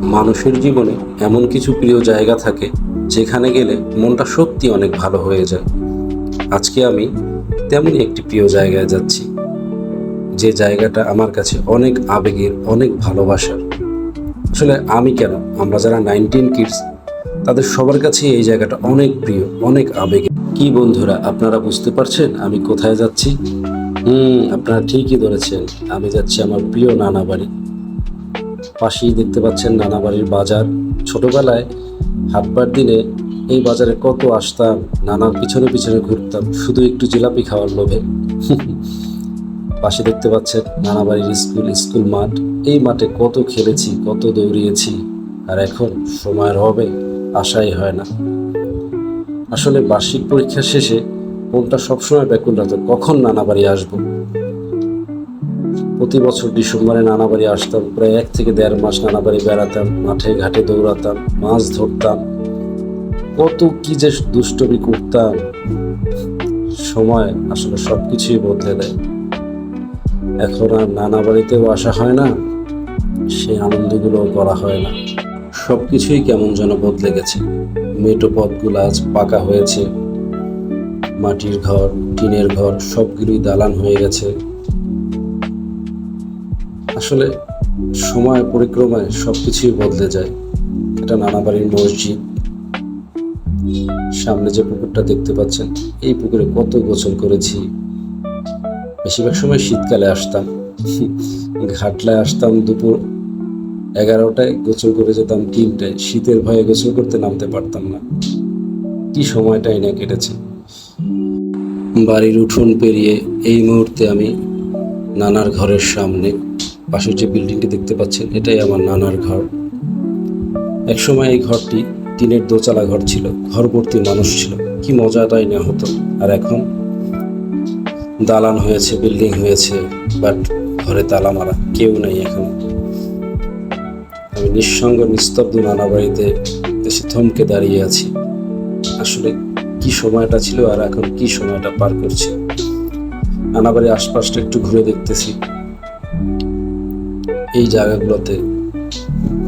মানুষের জীবনে এমন কিছু প্রিয় জায়গা থাকে যেখানে গেলে মনটা সত্যি অনেক ভালো হয়ে যায়। আজকে আমি তেমনই একটি প্রিয় জায়গায় যাচ্ছি, যে জায়গাটা আমার কাছে অনেক আবেগের, অনেক ভালোবাসার। আসলে আমি কেন, আমরা যারা 19 কিডস তাদের সবার কাছে এই জায়গাটা অনেক প্রিয়, অনেক আবেগের। কি বন্ধুরা, আপনারা বুঝতে পারছেন আমি কোথায় যাচ্ছি? আপনারা ঠিকই ধরেছেন, আমি যাচ্ছি আমার প্রিয় নানা বাড়ি। পাশেই দেখতে পাচ্ছেন নানা বাড়ির বাজার। ছোটবেলায় হাটবার দিনে এই বাজারে কত আসতাম, নানার পিছনে পিছনে ঘুরতাম শুধু একটু জিলাপি খাওয়ার লোভে। পাশে দেখতে পাচ্ছেন নানা বাড়ির স্কুল মাঠ। এই মাঠে কত খেলেছি, কত দৌড়িয়েছি, আর এখন সময়ের অভাবে আশাই হয় না। আসলে বার্ষিক পরীক্ষা শেষে মনটা সবসময় ব্যাকুল রাখতো, কখন নানা বাড়ি আসবো। প্রতি বছর ডিসেম্বরে নানা বাড়ি আসতাম, প্রায় 1 থেকে 1.5 মাস নানা বাড়ি বেড়াতাম, মাঠে ঘাটে দৌড়াতাম, মাছ ধরতাম, কত কি যে দুষ্টুমি করতাম। সময় আসলে সবকিছুই বদলে দেয়। এখন আর নানা বাড়িতেও আসা হয় না, সেই আনন্দগুলোও করা হয় না। সবকিছুই কেমন যেন বদলে গেছে। মেঠো পথগুলো আজ পাকা হয়েছে, মাটির ঘর, টিনের ঘর সবগুলোই দালান হয়ে গেছে। আসলে সময় পরিক্রমায় সবকিছুই বদলে যায়। এটা নানা বাড়ির মসজিদ। সামনে যে পুকুরটা দেখতে পাচ্ছেন, এই পুকুরে কত গোসল করেছি। বেশিরভাগ সময় শীতকালে আসতাম, ঘাটলায় আসতাম দুপুর 11টায়, গোসল করে যেতাম 3টায়। শীতের ভয়ে গোসল করতে নামতে পারতাম না। কি সময়টাই না কেটেছে। বাড়ির উঠোন পেরিয়ে এই মুহূর্তে আমি নানার ঘরের সামনে। পাশের যে বিল্ডিংটি দেখতে পাচ্ছেন, এটাই আমার নানার ঘর। একসময় এই ঘরটি টিনের দোতলা ঘর ছিল, ঘর ভর্তি মানুষ ছিল, কি মজাটাই না হতো। আর এখন দালান হয়েছে, বিল্ডিং হয়েছে, বাট ঘরে তালা মারা, কেউ নেই এখন। আমি নিঃসঙ্গ নিস্তব্ধ নানা বাড়িতে এসে থমকে দাঁড়িয়ে আছি। আসলে কি সময়টা ছিল আর এখন কি সময়টা পার করছি। নানা বাড়ির আশপাশটা একটু ঘুরে দেখতেছি। এই জায়গাগুলোতে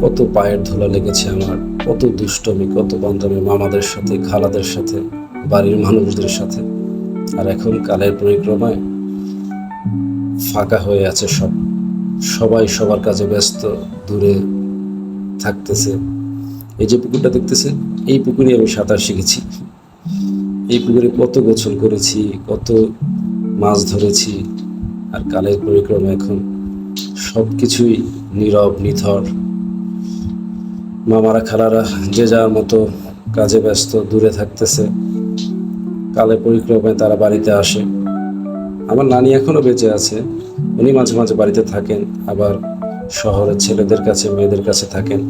কত পায়ের ধুলা লেগেছে আমার, কত দুষ্টমি, কত বান্ধবী, মামাদের সাথে, খালাদের সাথে, বাড়ির মানুষদের সাথে। আর এখন কালের পরিক্রমায় ফাঁকা হয়ে আছে সব। সবাই সবার কাজে ব্যস্ত, দূরে থাকতেছে। এই যে পুকুরটা দেখতেছে, এই পুকুরে আমি সাঁতার শিখেছি। এই পুকুরে কত গোসল করেছি, কত মাছ ধরেছি। আর কালের পরিক্রমা এখন সব কিছুই নীরব, নিথর। মামারা, খালারা যে যার মতো কাজে ব্যস্ত, দূরে থাকতেছে। কালের পরিক্রমায় তারা বাড়িতে আসে। আমার নানি এখনো বেঁচে আছে, উনি মাঝে মাঝে বাড়িতে থাকেন, আবার শহরের ছেলেদের কাছে, মেয়েদের কাছে থাকেন।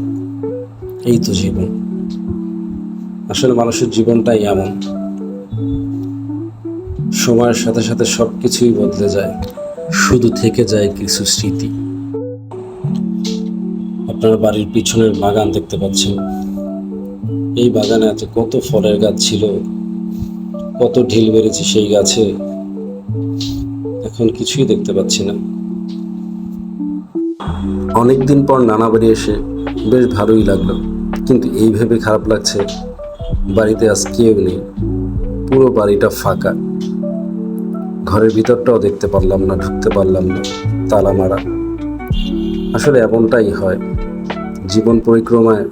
এই তো জীবন। আসলে মানুষের জীবনটাই এমন, সময়ের সাথে সাথে সবকিছুই বদলে যায়, শুধু থেকে যায় কিছু স্মৃতি। আপনার বাড়ির পিছনের বাগান দেখতে পাচ্ছেন। এই বাগানে আছে কত ফলের গাছ ছিল, কত ঢিল বেড়েছে সেই গাছে। এখন কিছুই দেখতে পাচ্ছি না। অনেকদিন পর নানা বাড়ি এসে বেশ ভালোই লাগলো, কিন্তু এই ভেবে খারাপ লাগছে বাড়িতে আজ কেউ নেই, পুরো বাড়িটা ফাঁকা। ঘরের ভিতরটাও দেখতে পারলাম না, ঢুকতে পারলাম না, তালা মারা। আসলে এমনটাই হয়, জীবন পরিক্রমায়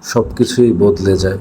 সবকিছুই বদলে যায়।